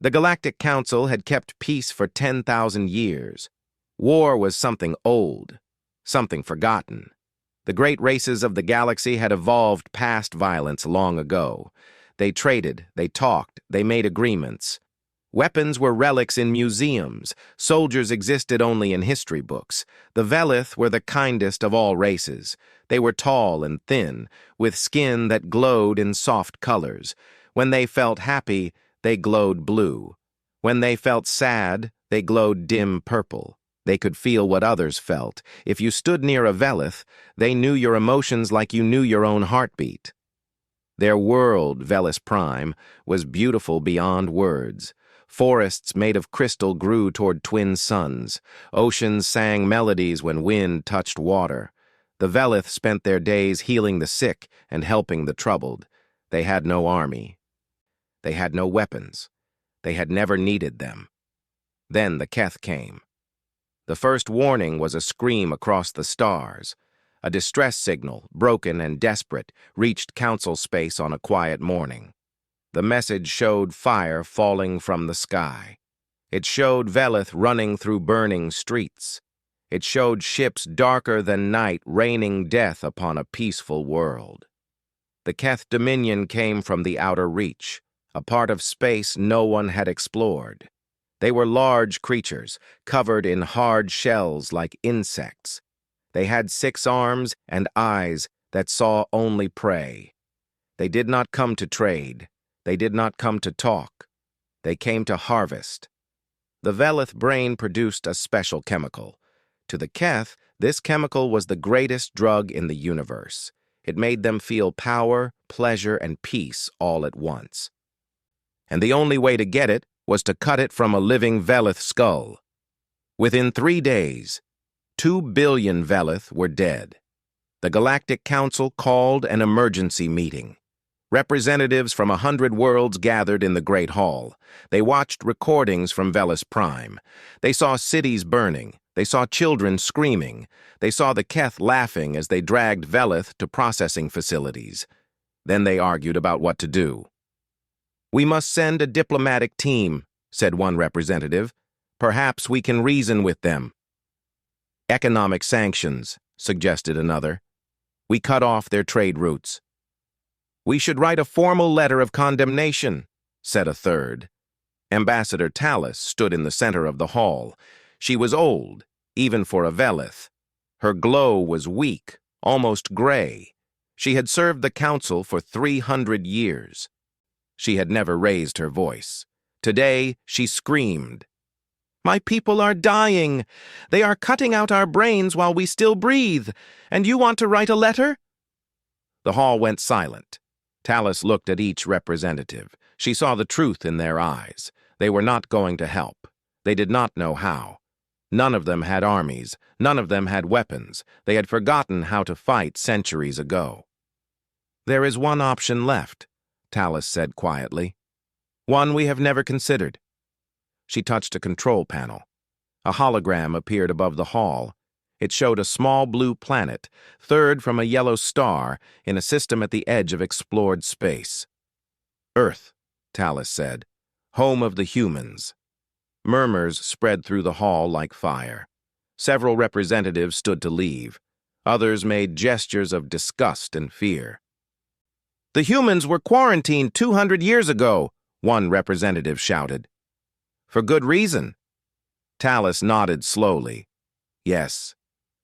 The Galactic Council had kept peace for 10,000 years. War was something old, something forgotten. The great races of the galaxy had evolved past violence long ago. They traded, they talked, they made agreements. Weapons were relics in museums. Soldiers existed only in history books. The Velith were the kindest of all races. They were tall and thin, with skin that glowed in soft colors. When they felt happy, they glowed blue. When they felt sad, they glowed dim purple. They could feel what others felt. If you stood near a Velith, they knew your emotions like you knew your own heartbeat. Their world, Velis Prime, was beautiful beyond words. Forests made of crystal grew toward twin suns. Oceans sang melodies when wind touched water. The Velith spent their days healing the sick and helping the troubled. They had no army. They had no weapons. They had never needed them. Then the Keth came. The first warning was a scream across the stars. A distress signal, broken and desperate, reached Council space on a quiet morning. The message showed fire falling from the sky. It showed Velith running through burning streets. It showed ships darker than night raining death upon a peaceful world. The Keth Dominion came from the outer reach, a part of space no one had explored. They were large creatures, covered in hard shells like insects. They had 6 arms and eyes that saw only prey. They did not come to trade. They did not come to talk. They came to harvest. The Velith brain produced a special chemical. To the Keth, this chemical was the greatest drug in the universe. It made them feel power, pleasure, and peace all at once. And the only way to get it was to cut it from a living Velith skull. Within 3 days, 2 billion Velith were dead. The Galactic Council called an emergency meeting. Representatives from 100 worlds gathered in the Great Hall. They watched recordings from Velis Prime. They saw cities burning. They saw children screaming. They saw the Keth laughing as they dragged Velith to processing facilities. Then they argued about what to do. "We must send a diplomatic team," said one representative. "Perhaps we can reason with them." "Economic sanctions," suggested another. "We cut off their trade routes." "We should write a formal letter of condemnation," said a third. Ambassador Talus stood in the center of the hall. She was old, even for a Velith. Her glow was weak, almost gray. She had served the council for 300 years. She had never raised her voice. Today, she screamed. "My people are dying. They are cutting out our brains while we still breathe. And you want to write a letter?" The hall went silent. Talus looked at each representative. She saw the truth in their eyes. They were not going to help. They did not know how. None of them had armies. None of them had weapons. They had forgotten how to fight centuries ago. "There is one option left," Talus said quietly. "One we have never considered." She touched a control panel. A hologram appeared above the hall. It showed a small blue planet, third from a yellow star, in a system at the edge of explored space. "Earth," Talus said, "home of the humans." Murmurs spread through the hall like fire. Several representatives stood to leave. Others made gestures of disgust and fear. "The humans were quarantined 200 years ago," one representative shouted. "For good reason." Talus nodded slowly. "Yes,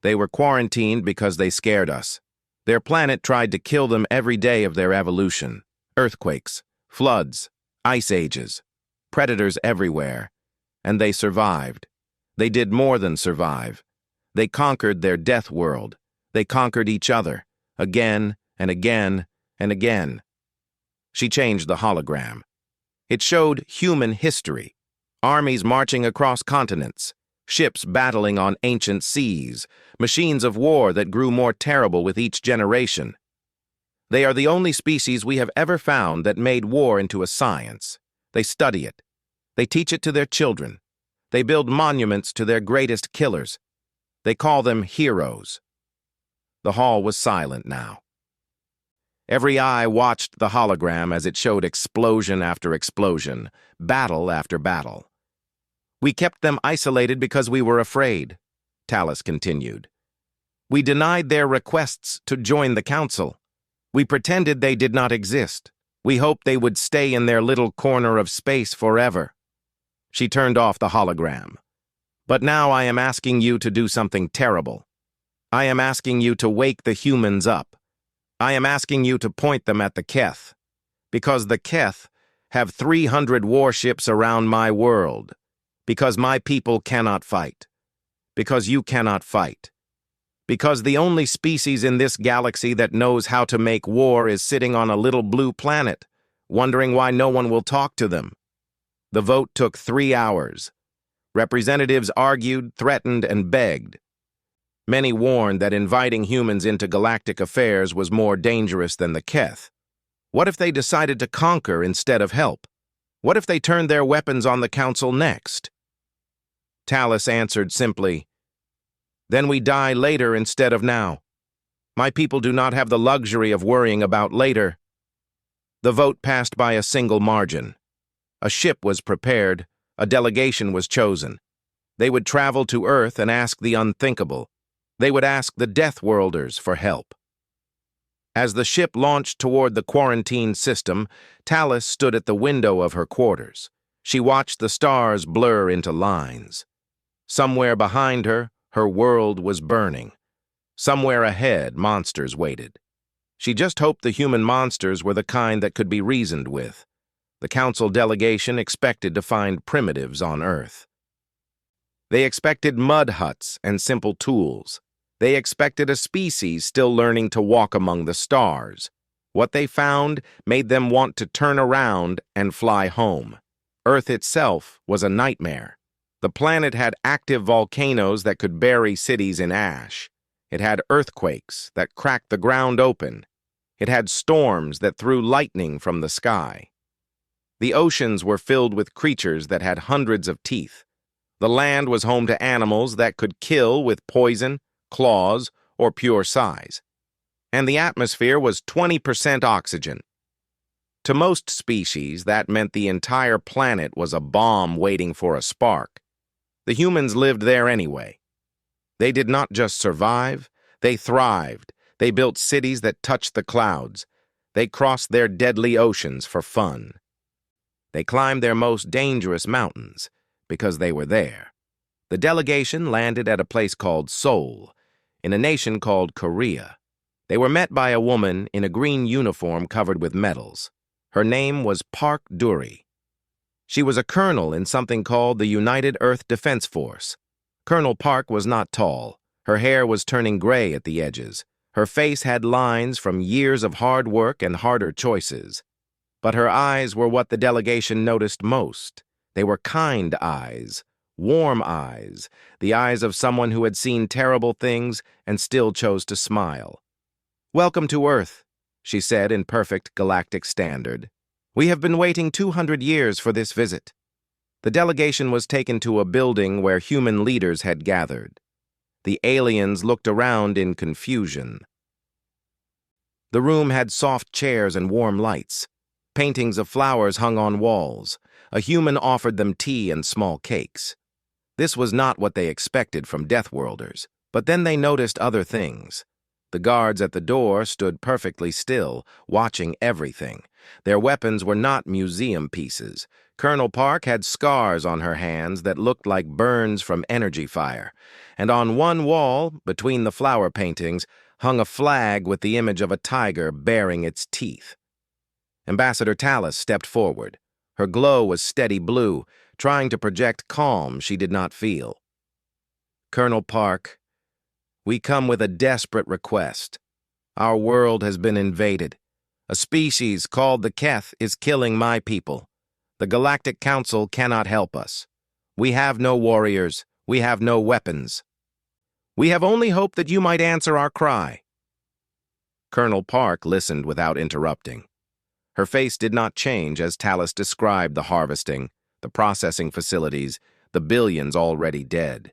they were quarantined because they scared us. Their planet tried to kill them every day of their evolution. Earthquakes, floods, ice ages, predators everywhere. And they survived. They did more than survive. They conquered their death world. They conquered each other, again and again and again." She changed the hologram. It showed human history. Armies marching across continents. Ships battling on ancient seas. Machines of war that grew more terrible with each generation. They are the only species we have ever found that made war into a science. They study it. They teach it to their children. They build monuments to their greatest killers. They call them heroes. The hall was silent now. Every eye watched the hologram as it showed explosion after explosion, battle after battle. We kept them isolated because we were afraid, Talus continued. We denied their requests to join the council. We pretended they did not exist. We hoped they would stay in their little corner of space forever. She turned off the hologram. But now I am asking you to do something terrible. I am asking you to wake the humans up. I am asking you to point them at the Keth. Because the Keth have 300 warships around my world. Because my people cannot fight. Because you cannot fight. Because the only species in this galaxy that knows how to make war is sitting on a little blue planet, wondering why no one will talk to them. The vote took 3 hours. Representatives argued, threatened, and begged. Many warned that inviting humans into galactic affairs was more dangerous than the Keth. What if they decided to conquer instead of help? What if they turned their weapons on the council next? Talus answered simply, "Then we die later instead of now. My people do not have the luxury of worrying about later." The vote passed by a single margin. A ship was prepared, a delegation was chosen. They would travel to Earth and ask the unthinkable. They would ask the Deathworlders for help. As the ship launched toward the quarantine system, Talus stood at the window of her quarters. She watched the stars blur into lines. Somewhere behind her, her world was burning. Somewhere ahead, monsters waited. She just hoped the human monsters were the kind that could be reasoned with. The council delegation expected to find primitives on Earth. They expected mud huts and simple tools. They expected a species still learning to walk among the stars. What they found made them want to turn around and fly home. Earth itself was a nightmare. The planet had active volcanoes that could bury cities in ash. It had earthquakes that cracked the ground open. It had storms that threw lightning from the sky. The oceans were filled with creatures that had hundreds of teeth. The land was home to animals that could kill with poison, claws, or pure size. And the atmosphere was 20% oxygen. To most species, that meant the entire planet was a bomb waiting for a spark. The humans lived there anyway. They did not just survive, they thrived. They built cities that touched the clouds. They crossed their deadly oceans for fun. They climbed their most dangerous mountains because they were there. The delegation landed at a place called Seoul, in a nation called Korea. They were met by a woman in a green uniform covered with medals. Her name was Park Dury. She was a colonel in something called the United Earth Defense Force. Colonel Park was not tall. Her hair was turning gray at the edges. Her face had lines from years of hard work and harder choices. But her eyes were what the delegation noticed most. They were kind eyes, warm eyes, the eyes of someone who had seen terrible things and still chose to smile. "Welcome to Earth," she said in perfect galactic standard. "We have been waiting 200 years for this visit." The delegation was taken to a building where human leaders had gathered. The aliens looked around in confusion. The room had soft chairs and warm lights. Paintings of flowers hung on walls. A human offered them tea and small cakes. This was not what they expected from Deathworlders, but then they noticed other things. The guards at the door stood perfectly still, watching everything. Their weapons were not museum pieces. Colonel Park had scars on her hands that looked like burns from energy fire, and on one wall, between the flower paintings, hung a flag with the image of a tiger baring its teeth. Ambassador Talus stepped forward. Her glow was steady blue, trying to project calm she did not feel. "Colonel Park, we come with a desperate request. Our world has been invaded. A species called the Keth is killing my people. The Galactic Council cannot help us. We have no warriors. We have no weapons. We have only hope that you might answer our cry." Colonel Park listened without interrupting. Her face did not change as Talus described the harvesting, the processing facilities, the billions already dead.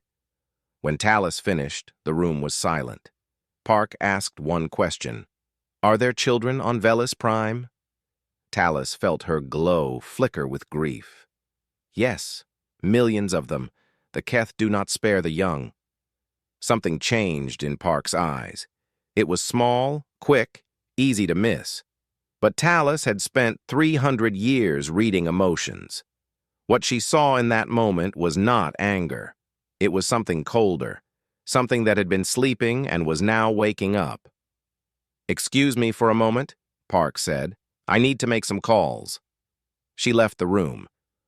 When Talus finished, the room was silent. Park asked one question. Are there children on Velis Prime? Talus felt her glow flicker with grief. Yes, millions of them. The Keth do not spare the young. Something changed in Park's eyes. It was small, quick, easy to miss. But Talus had spent 300 years reading emotions. What she saw in that moment was not anger. It was something colder, something that had been sleeping and was now waking up. "Excuse me for a moment," Park said. "I need to make some calls." She left the room.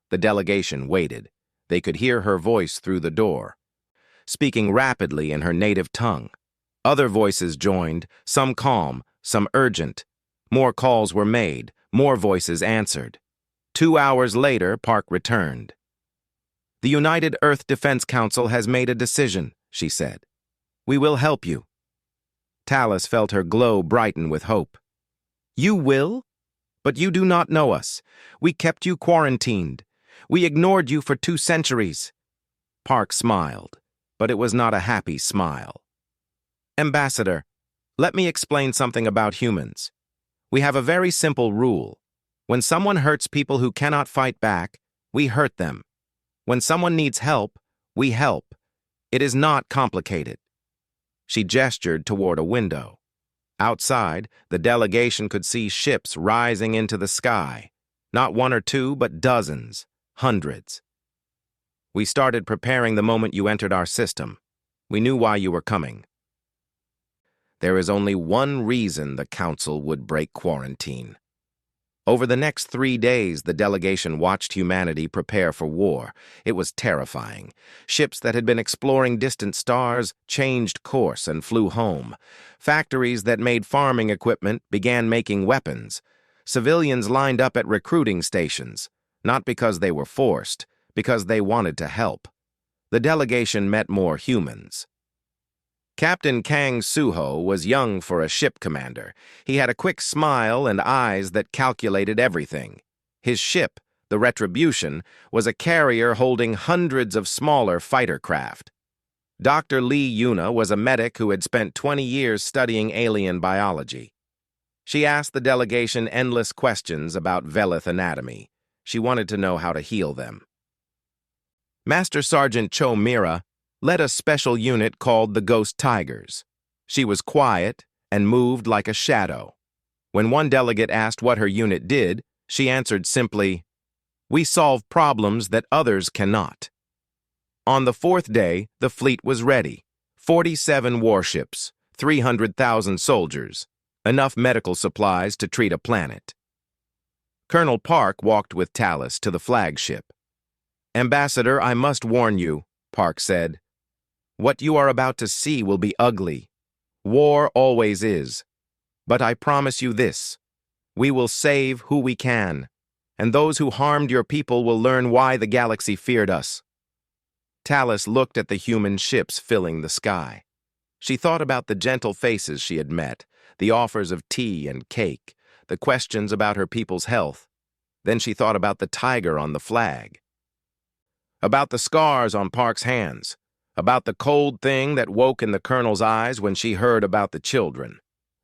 The delegation waited. They could hear her voice through the door, speaking rapidly in her native tongue. Other voices joined, some calm, some urgent. More calls were made, more voices answered. 2 hours later, Park returned. "The United Earth Defense Council has made a decision," she said. "We will help you." Talus felt her glow brighten with hope. "You will? But you do not know us. We kept you quarantined. We ignored you for 2 centuries. Park smiled, but it was not a happy smile. "Ambassador, let me explain something about humans. We have a very simple rule. When someone hurts people who cannot fight back, we hurt them. When someone needs help, we help. It is not complicated." She gestured toward a window. Outside, the delegation could see ships rising into the sky. Not 1 or 2, but dozens, hundreds. "We started preparing the moment you entered our system. We knew why you were coming." There is only one reason the Council would break quarantine. Over the next 3 days, the delegation watched humanity prepare for war. It was terrifying. Ships that had been exploring distant stars changed course and flew home. Factories that made farming equipment began making weapons. Civilians lined up at recruiting stations, not because they were forced, because they wanted to help. The delegation met more humans. Captain Kang Suho was young for a ship commander. He had a quick smile and eyes that calculated everything. His ship, the Retribution, was a carrier holding hundreds of smaller fighter craft. Dr. Lee Yuna was a medic who had spent 20 years studying alien biology. She asked the delegation endless questions about Velith anatomy. She wanted to know how to heal them. Master Sergeant Cho Mira led a special unit called the Ghost Tigers. She was quiet and moved like a shadow. When one delegate asked what her unit did, she answered simply, "We solve problems that others cannot." On the 4th day, the fleet was ready. 47 warships, 300,000 soldiers, enough medical supplies to treat a planet. Colonel Park walked with Talus to the flagship. "Ambassador, I must warn you," Park said. "What you are about to see will be ugly. War always is. But I promise you this. We will save who we can, and those who harmed your people will learn why the galaxy feared us." Talus looked at the human ships filling the sky. She thought about the gentle faces she had met, the offers of tea and cake, the questions about her people's health. Then she thought about the tiger on the flag, about the scars on Park's hands, about the cold thing that woke in the colonel's eyes when she heard about the children.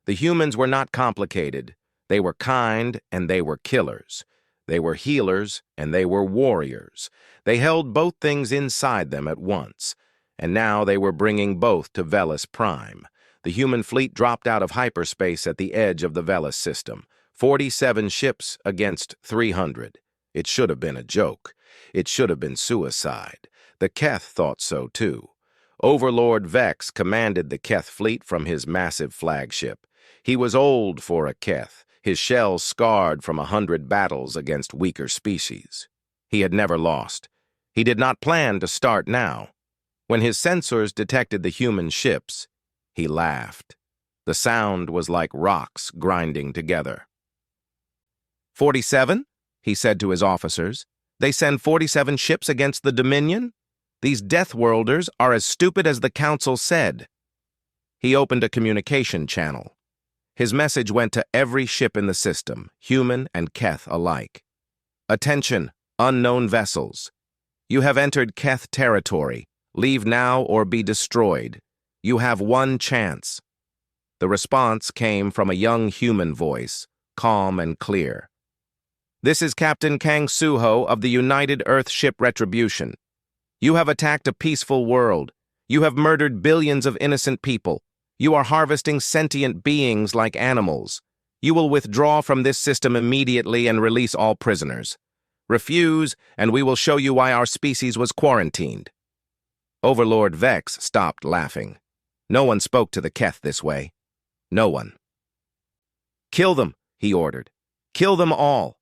The humans were not complicated. They were kind and they were killers. They were healers and they were warriors. They held both things inside them at once, and now they were bringing both to Velis Prime. The human fleet dropped out of hyperspace at the edge of the Velis system. 47 ships against 300. It should have been a joke. It should have been suicide. The Keth thought so too. Overlord Vex commanded the Keth fleet from his massive flagship. He was old for a Keth, his shell scarred from 100 battles against weaker species. He had never lost. He did not plan to start now. When his sensors detected the human ships, he laughed. The sound was like rocks grinding together. 47? He said to his officers. They send 47 ships against the Dominion? These Deathworlders are as stupid as the Council said. He opened a communication channel. His message went to every ship in the system, human and Keth alike. "Attention, unknown vessels. You have entered Keth territory. Leave now or be destroyed. You have one chance." The response came from a young human voice, calm and clear. "This is Captain Kang Suho of the United Earth Ship Retribution. You have attacked a peaceful world. You have murdered billions of innocent people. You are harvesting sentient beings like animals. You will withdraw from this system immediately and release all prisoners. Refuse, and we will show you why our species was quarantined." Overlord Vex stopped laughing. No one spoke to the Keth this way. No one. "Kill them," he ordered. "Kill them all."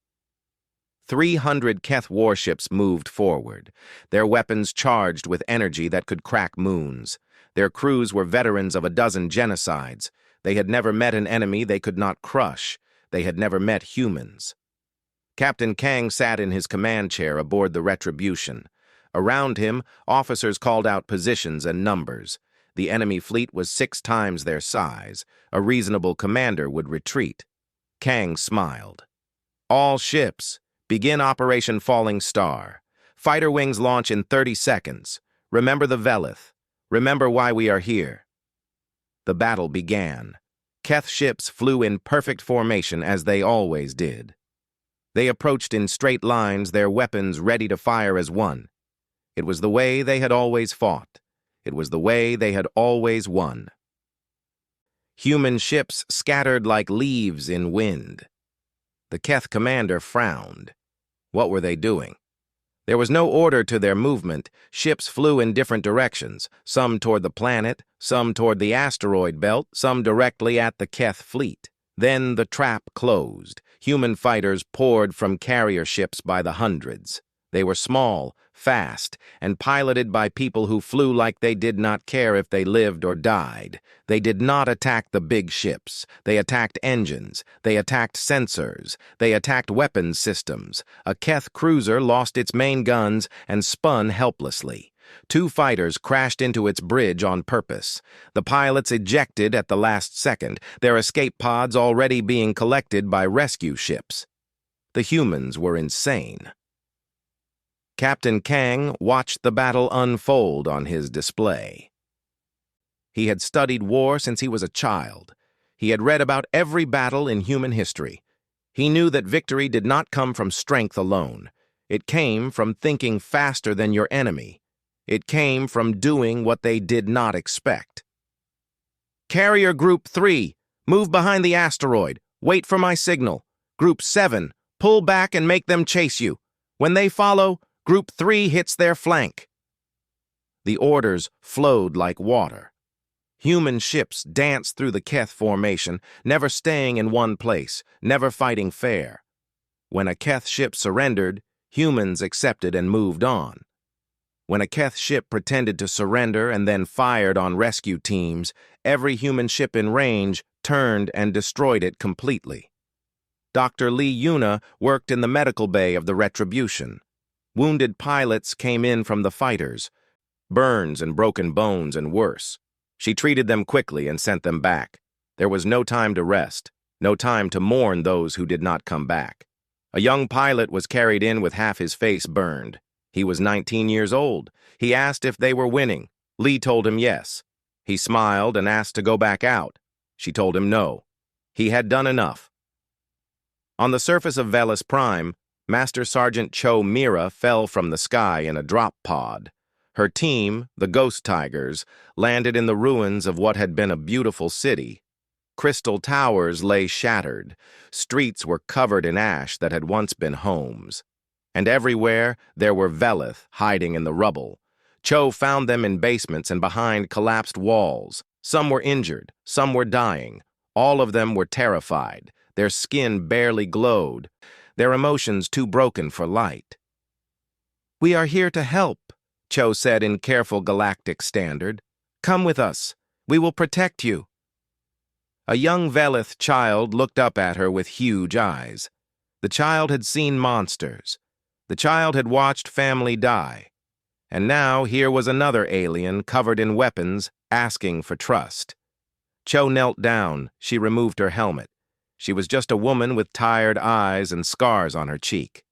300 Keth warships moved forward, their weapons charged with energy that could crack moons. Their crews were veterans of a dozen genocides. They had never met an enemy they could not crush. They had never met humans. Captain Kang sat in his command chair aboard the Retribution. Around him, officers called out positions and numbers. The enemy fleet was 6 times their size. A reasonable commander would retreat. Kang smiled. "All ships, begin Operation Falling Star. Fighter wings launch in 30 seconds. Remember the Velith. Remember why we are here." The battle began. Keth ships flew in perfect formation as they always did. They approached in straight lines, their weapons ready to fire as one. It was the way they had always fought. It was the way they had always won. Human ships scattered like leaves in wind. The Keth commander frowned. What were they doing? There was no order to their movement. Ships flew in different directions, some toward the planet, some toward the asteroid belt, some directly at the Keth fleet. Then the trap closed. Human fighters poured from carrier ships by the hundreds. They were small, fast, and piloted by people who flew like they did not care if they lived or died. They did not attack the big ships. They attacked engines. They attacked sensors. They attacked weapons systems. A Keth cruiser lost its main guns and spun helplessly. 2 fighters crashed into its bridge on purpose. The pilots ejected at the last second, their escape pods already being collected by rescue ships. The humans were insane. Captain Kang watched the battle unfold on his display. He had studied war since he was a child. He had read about every battle in human history. He knew that victory did not come from strength alone. It came from thinking faster than your enemy. It came from doing what they did not expect. "Carrier Group 3, move behind the asteroid. Wait for my signal. Group 7, pull back and make them chase you. When they follow, Group 3 hits their flank." The orders flowed like water. Human ships danced through the Keth formation, never staying in one place, never fighting fair. When a Keth ship surrendered, humans accepted and moved on. When a Keth ship pretended to surrender and then fired on rescue teams, every human ship in range turned and destroyed it completely. Dr. Lee Yuna worked in the medical bay of the Retribution. Wounded pilots came in from the fighters, burns and broken bones and worse. She treated them quickly and sent them back. There was no time to rest, no time to mourn those who did not come back. A young pilot was carried in with half his face burned. He was 19 years old. He asked if they were winning. Lee told him yes. He smiled and asked to go back out. She told him no. He had done enough. On the surface of Velis Prime, Master Sergeant Cho Mira fell from the sky in a drop pod. Her team, the Ghost Tigers, landed in the ruins of what had been a beautiful city. Crystal towers lay shattered. Streets were covered in ash that had once been homes. And everywhere there were Velith hiding in the rubble. Cho found them in basements and behind collapsed walls. Some were injured, some were dying. All of them were terrified. Their skin barely glowed, their emotions too broken for light. "We are here to help," Cho said in careful galactic standard. "Come with us. We will protect you." A young Velith child looked up at her with huge eyes. The child had seen monsters. The child had watched family die. And now here was another alien covered in weapons, asking for trust. Cho knelt down. She removed her helmet. She was just a woman with tired eyes and scars on her cheek.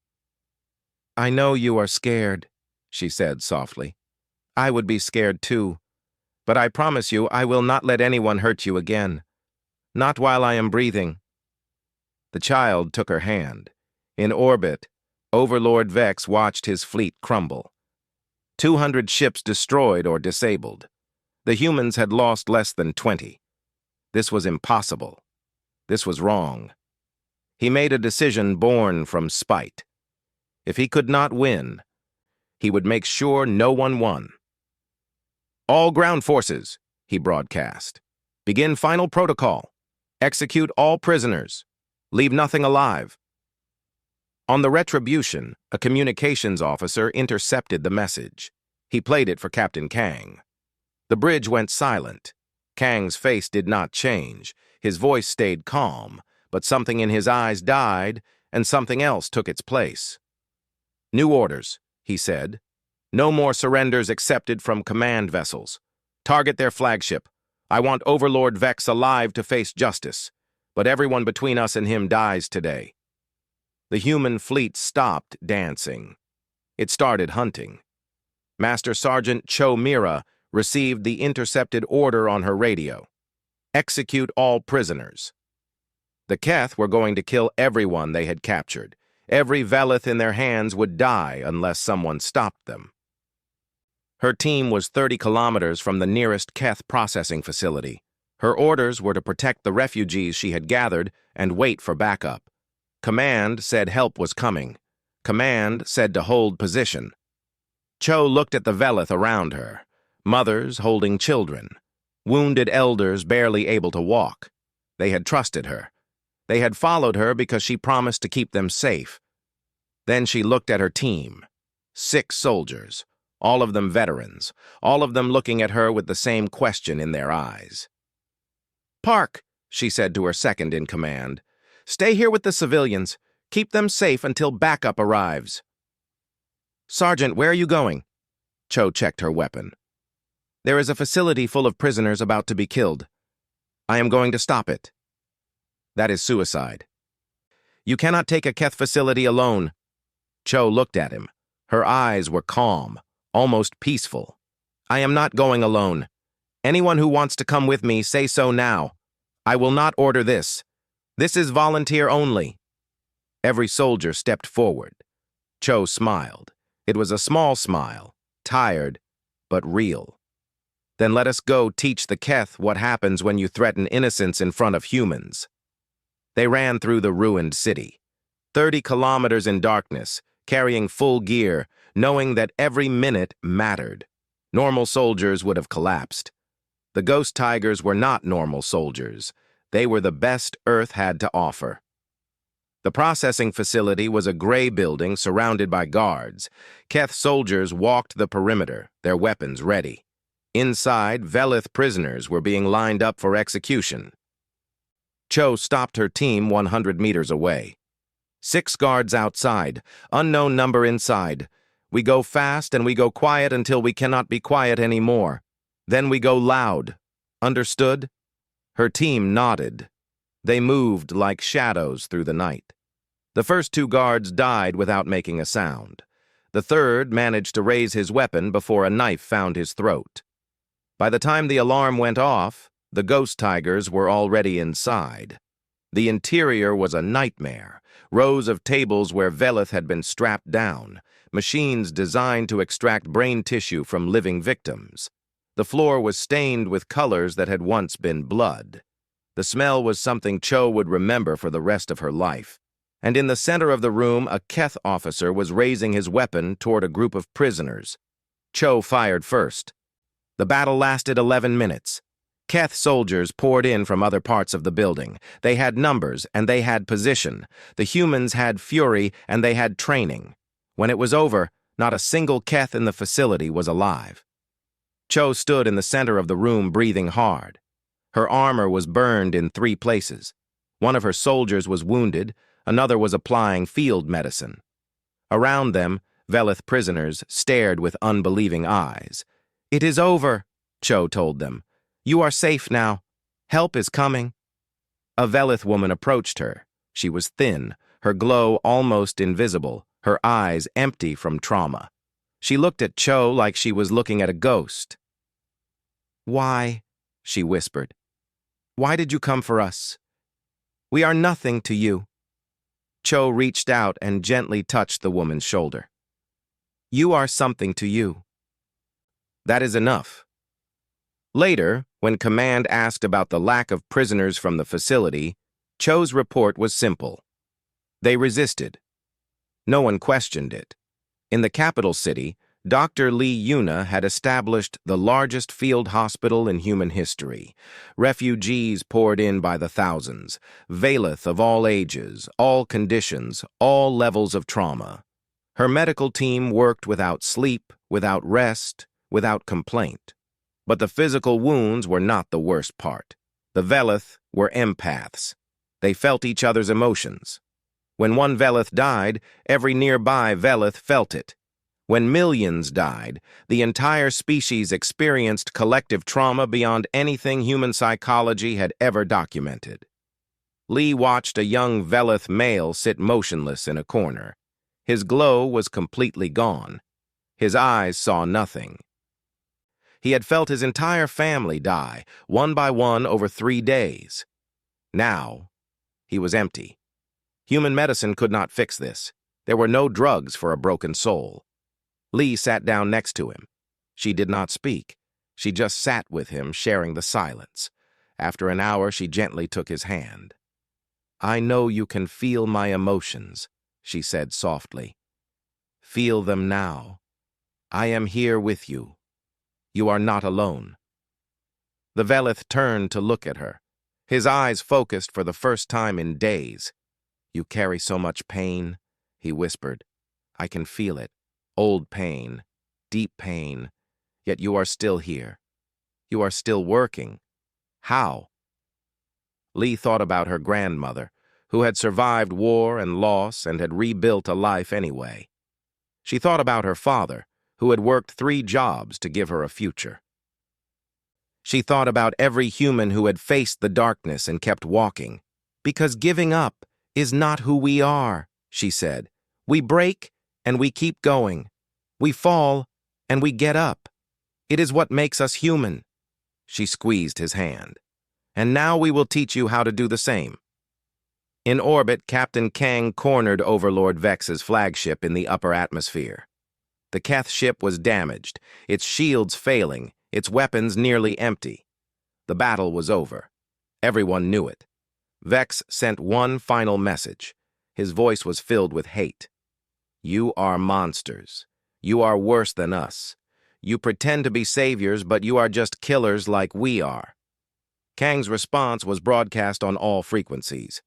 "I know you are scared," she said softly. "I would be scared too. But I promise you I will not let anyone hurt you again. Not while I am breathing. The child took her hand. In orbit, Overlord Vex watched his fleet crumble. 200 ships destroyed or disabled. The humans had lost less than 20. This was impossible. This was wrong. He made a decision born from spite. If he could not win, he would make sure no one won. All ground forces, he broadcast. Begin final protocol. Execute all prisoners. Leave nothing alive. On the Retribution, a communications officer intercepted the message. He played it for Captain Kang. The bridge went silent. Kang's face did not change. His voice stayed calm, but something in his eyes died, and something else took its place. New orders, he said. No more surrenders accepted from command vessels. Target their flagship. I want Overlord Vex alive to face justice, but everyone between us and him dies today. The human fleet stopped dancing. It started hunting. Master Sergeant Cho Mira received the intercepted order on her radio. Execute all prisoners. The Keth were going to kill everyone they had captured. Every Velith in their hands would die unless someone stopped them. Her team was 30 kilometers from the nearest Keth processing facility. Her orders were to protect the refugees she had gathered and wait for backup. Command said help was coming. Command said to hold position. Cho looked at the Velith around her, mothers holding children, wounded elders barely able to walk. They had trusted her. They had followed her because she promised to keep them safe. Then she looked at her team. 6 soldiers, all of them veterans, all of them looking at her with the same question in their eyes. "Park," she said to her second in command. "Stay here with the civilians. Keep them safe until backup arrives." "Sergeant, where are you going?" Cho checked her weapon. "There is a facility full of prisoners about to be killed. I am going to stop it." "That is suicide." "You cannot take a Keth facility alone." Cho looked at him. Her eyes were calm, almost peaceful. "I am not going alone. Anyone who wants to come with me, say so now. I will not order this. This is volunteer only." Every soldier stepped forward. Cho smiled. It was a small smile, tired, but real. "Then let us go teach the Keth what happens when you threaten innocence in front of humans." They ran through the ruined city. 30 kilometers in darkness, carrying full gear, knowing that every minute mattered. Normal soldiers would have collapsed. The ghost tigers were not normal soldiers. They were the best Earth had to offer. The processing facility was a gray building surrounded by guards. Keth soldiers walked the perimeter, their weapons ready. Inside, Velith prisoners were being lined up for execution. Cho stopped her team 100 meters away. 6 guards outside, unknown number inside. We go fast and we go quiet until we cannot be quiet anymore. Then we go loud. Understood? Her team nodded. They moved like shadows through the night. The first 2 guards died without making a sound. The third managed to raise his weapon before a knife found his throat. By the time the alarm went off, the ghost tigers were already inside. The interior was a nightmare. Rows of tables where Velith had been strapped down, machines designed to extract brain tissue from living victims. The floor was stained with colors that had once been blood. The smell was something Cho would remember for the rest of her life. And in the center of the room, a Keth officer was raising his weapon toward a group of prisoners. Cho fired first. The battle lasted 11 minutes. Keth soldiers poured in from other parts of the building. They had numbers, and they had position. The humans had fury, and they had training. When it was over, not a single Keth in the facility was alive. Cho stood in the center of the room breathing hard. Her armor was burned in 3 places. One of her soldiers was wounded, another was applying field medicine. Around them, Velith prisoners stared with unbelieving eyes. "It is over," Cho told them. "You are safe now. Help is coming." A Velith woman approached her. She was thin, her glow almost invisible, her eyes empty from trauma. She looked at Cho like she was looking at a ghost. "Why?" she whispered. Why did you come for us? We are nothing to you. Cho reached out and gently touched the woman's shoulder. You are something to you. That is enough. Later, when Command asked about the lack of prisoners from the facility, Cho's report was simple. They resisted. No one questioned it. In the capital city, Dr. Lee Yuna had established the largest field hospital in human history. Refugees poured in by the thousands, Valeth of all ages, all conditions, all levels of trauma. Her medical team worked without sleep, without rest, without complaint. But the physical wounds were not the worst part. The Veleth were empaths. They felt each other's emotions. When one Veleth died, every nearby Veleth felt it. When millions died, the entire species experienced collective trauma beyond anything human psychology had ever documented. Lee watched a young Veleth male sit motionless in a corner. His glow was completely gone. His eyes saw nothing. He had felt his entire family die, one by one over 3 days. Now, he was empty. Human medicine could not fix this. There were no drugs for a broken soul. Lee sat down next to him. She did not speak. She just sat with him, sharing the silence. After an hour, she gently took his hand. I know you can feel my emotions, she said softly. Feel them now. I am here with you. You are not alone. The Veleth turned to look at her. His eyes focused for the first time in days. You carry so much pain, he whispered. I can feel it. Old pain, deep pain, yet you are still here. You are still working. How? Lee thought about her grandmother, who had survived war and loss and had rebuilt a life anyway. She thought about her father, who had worked 3 jobs to give her a future. She thought about every human who had faced the darkness and kept walking. Because giving up is not who we are, she said. We break and we keep going. We fall and we get up. It is what makes us human. She squeezed his hand. And now we will teach you how to do the same. In orbit, Captain Kang cornered Overlord Vex's flagship in the upper atmosphere. The Keth ship was damaged, its shields failing, its weapons nearly empty. The battle was over. Everyone knew it. Vex sent one final message. His voice was filled with hate. You are monsters. You are worse than us. You pretend to be saviors, but you are just killers like we are. Kang's response was broadcast on all frequencies.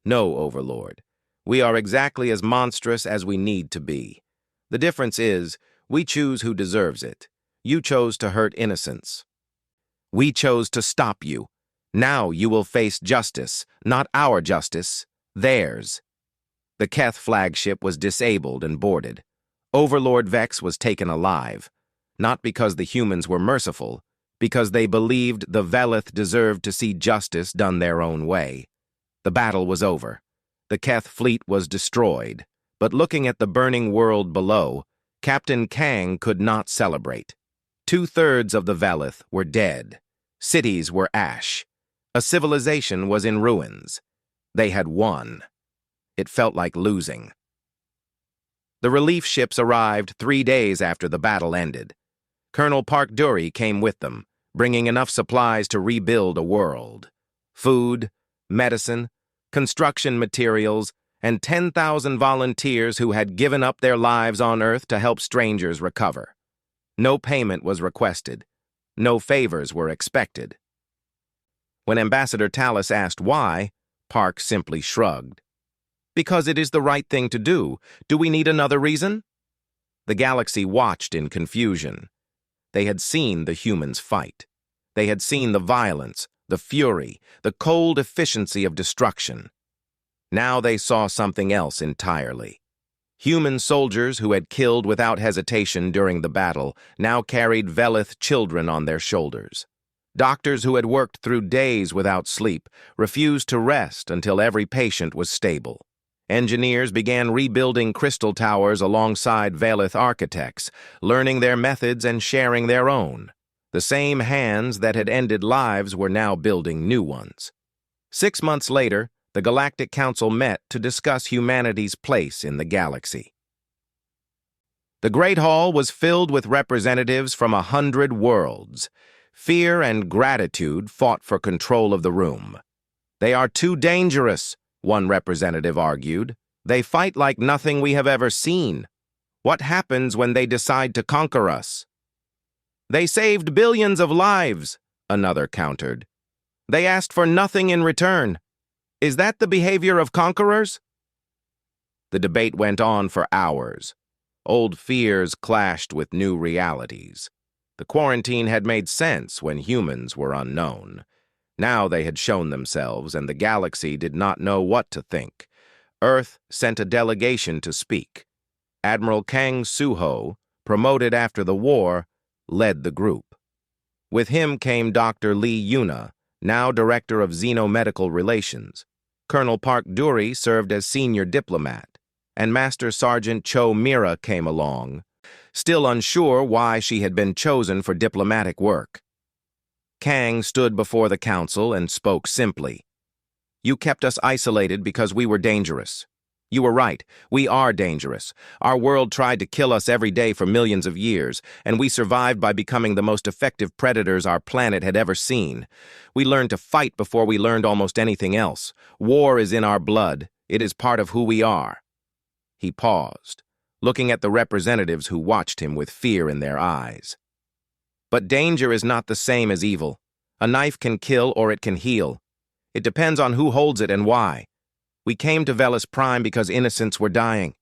No, Overlord. We are exactly as monstrous as we need to be. The difference is, we choose who deserves it. You chose to hurt innocents. We chose to stop you. Now you will face justice, not our justice, theirs. The Keth flagship was disabled and boarded. Overlord Vex was taken alive, not because the humans were merciful, because they believed the Veleth deserved to see justice done their own way. The battle was over. The Keth fleet was destroyed, but looking at the burning world below, Captain Kang could not celebrate. 2/3 of the Veleth were dead. Cities were ash. A civilization was in ruins. They had won. It felt like losing. The relief ships arrived 3 days after the battle ended. Colonel Park Dury came with them, bringing enough supplies to rebuild a world. Food, medicine, construction materials, and 10,000 volunteers who had given up their lives on Earth to help strangers recover. No payment was requested. No favors were expected. When Ambassador Tallis asked why, Park simply shrugged. Because it is the right thing to do. Do we need another reason? The galaxy watched in confusion. They had seen the humans fight. They had seen the violence, the fury, the cold efficiency of destruction. Now they saw something else entirely. Human soldiers who had killed without hesitation during the battle now carried Veleth children on their shoulders. Doctors who had worked through days without sleep refused to rest until every patient was stable. Engineers began rebuilding crystal towers alongside Veleth architects, learning their methods and sharing their own. The same hands that had ended lives were now building new ones. 6 months later, the Galactic Council met to discuss humanity's place in the galaxy. The Great Hall was filled with representatives from 100 worlds. Fear and gratitude fought for control of the room. "They are too dangerous," one representative argued. "They fight like nothing we have ever seen. What happens when they decide to conquer us?" "They saved billions of lives," another countered. "They asked for nothing in return. Is that the behavior of conquerors?" The debate went on for hours. Old fears clashed with new realities. The quarantine had made sense when humans were unknown. Now they had shown themselves, and the galaxy did not know what to think. Earth sent a delegation to speak. Admiral Kang Suho, promoted after the war, led the group. With him came Dr. Lee Yuna, now Director of Xenomedical Relations. Colonel Park Duri served as senior diplomat, and Master Sergeant Cho Mira came along, still unsure why she had been chosen for diplomatic work. Kang stood before the council and spoke simply. "You kept us isolated because we were dangerous. You were right, we are dangerous. Our world tried to kill us every day for millions of years, and we survived by becoming the most effective predators our planet had ever seen. We learned to fight before we learned almost anything else. War is in our blood. It is part of who we are." He paused, looking at the representatives who watched him with fear in their eyes. "But danger is not the same as evil. A knife can kill or it can heal. It depends on who holds it and why. We came to Velis Prime because innocents were dying.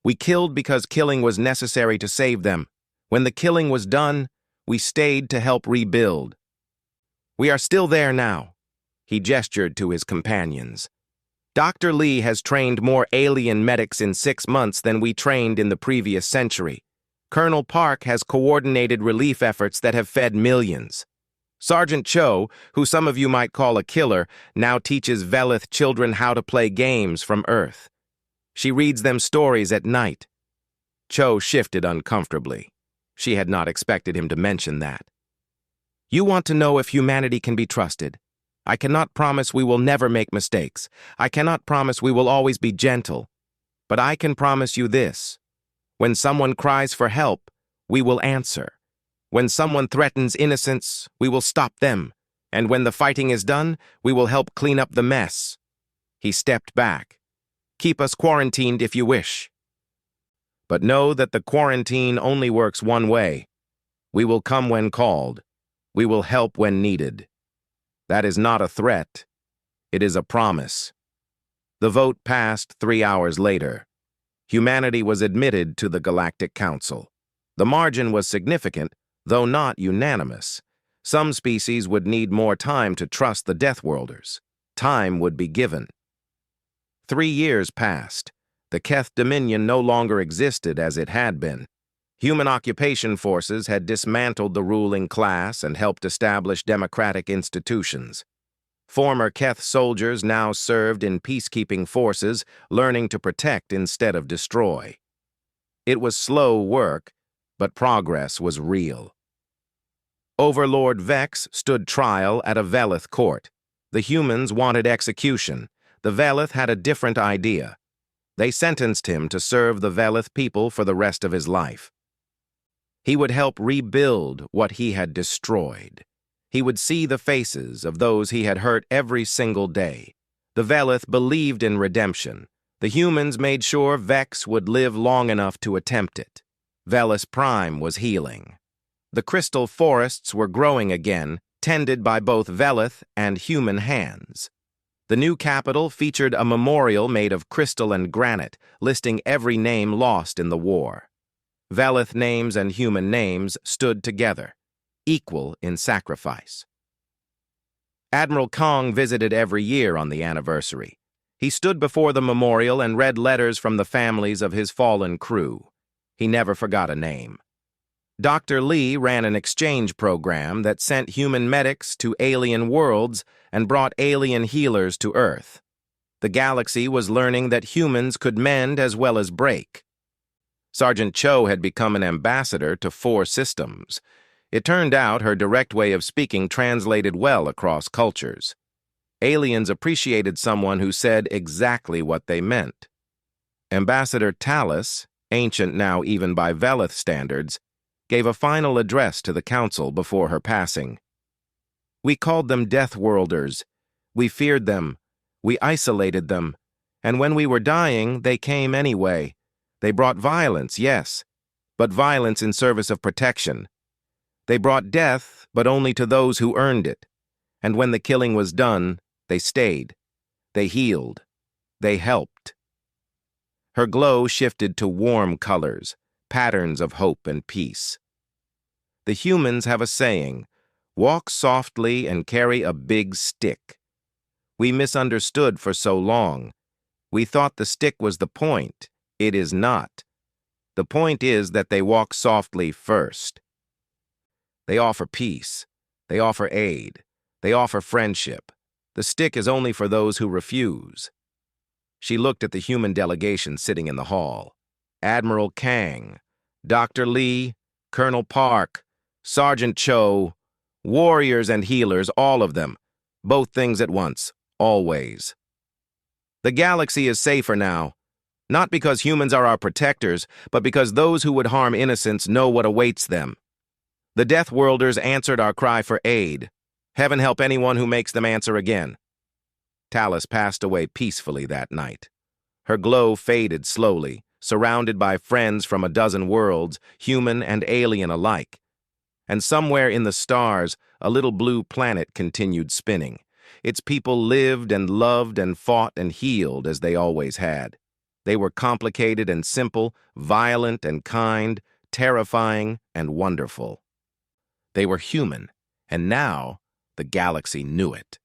We killed because killing was necessary to save them. When the killing was done, we stayed to help rebuild. We are still there now." He gestured to his companions. "Dr. Lee has trained more alien medics in 6 months than we trained in the previous century. Colonel Park has coordinated relief efforts that have fed millions. Sergeant Cho, who some of you might call a killer, now teaches Velith children how to play games from Earth. She reads them stories at night." Cho shifted uncomfortably. She had not expected him to mention that. "You want to know if humanity can be trusted. I cannot promise we will never make mistakes. I cannot promise we will always be gentle. But I can promise you this. When someone cries for help, we will answer. When someone threatens innocence, we will stop them. And when the fighting is done, we will help clean up the mess." He stepped back. "Keep us quarantined if you wish. But know that the quarantine only works one way. We will come when called. We will help when needed. That is not a threat. It is a promise." The vote passed 3 hours later. Humanity was admitted to the Galactic Council. The margin was significant, though not unanimous. Some species would need more time to trust the Deathworlders. Time would be given. 3 years passed. The Keth Dominion no longer existed as it had been. Human occupation forces had dismantled the ruling class and helped establish democratic institutions. Former Keth soldiers now served in peacekeeping forces, learning to protect instead of destroy. It was slow work, but progress was real. Overlord Vex stood trial at a Velith court. The humans wanted execution. The Velith had a different idea. They sentenced him to serve the Velith people for the rest of his life. He would help rebuild what he had destroyed. He would see the faces of those he had hurt every single day. The Velith believed in redemption. The humans made sure Vex would live long enough to attempt it. Velis Prime was healing. The crystal forests were growing again, tended by both Velith and human hands. The new capital featured a memorial made of crystal and granite, listing every name lost in the war. Velith names and human names stood together, equal in sacrifice. Admiral Kong visited every year on the anniversary. He stood before the memorial and read letters from the families of his fallen crew. He never forgot a name. Dr. Lee ran an exchange program that sent human medics to alien worlds and brought alien healers to Earth. The galaxy was learning that humans could mend as well as break. Sergeant Cho had become an ambassador to 4 systems. It turned out her direct way of speaking translated well across cultures. Aliens appreciated someone who said exactly what they meant. Ambassador Talus, ancient now even by Velith standards, gave a final address to the council before her passing. We called them Deathworlders. We feared them. We isolated them. And when we were dying, they came anyway. They brought violence, yes, but violence in service of protection. They brought death, but only to those who earned it. And when the killing was done, they stayed. They healed. They helped. Her glow shifted to warm colors, patterns of hope and peace. The humans have a saying, walk softly and carry a big stick. We misunderstood for so long. We thought the stick was the point. It is not. The point is that they walk softly first. They offer peace. They offer aid. They offer friendship. The stick is only for those who refuse. She looked at the human delegation sitting in the hall. Admiral Kang, Dr. Lee, Colonel Park, Sergeant Cho, warriors and healers, all of them. Both things at once, always. The galaxy is safer now, not because humans are our protectors, but because those who would harm innocents know what awaits them. The Deathworlders answered our cry for aid. Heaven help anyone who makes them answer again. Talus passed away peacefully that night. Her glow faded slowly, surrounded by friends from a dozen worlds, human and alien alike. And somewhere in the stars, a little blue planet continued spinning. Its people lived and loved and fought and healed as they always had. They were complicated and simple, violent and kind, terrifying and wonderful. They were human, and now the galaxy knew it.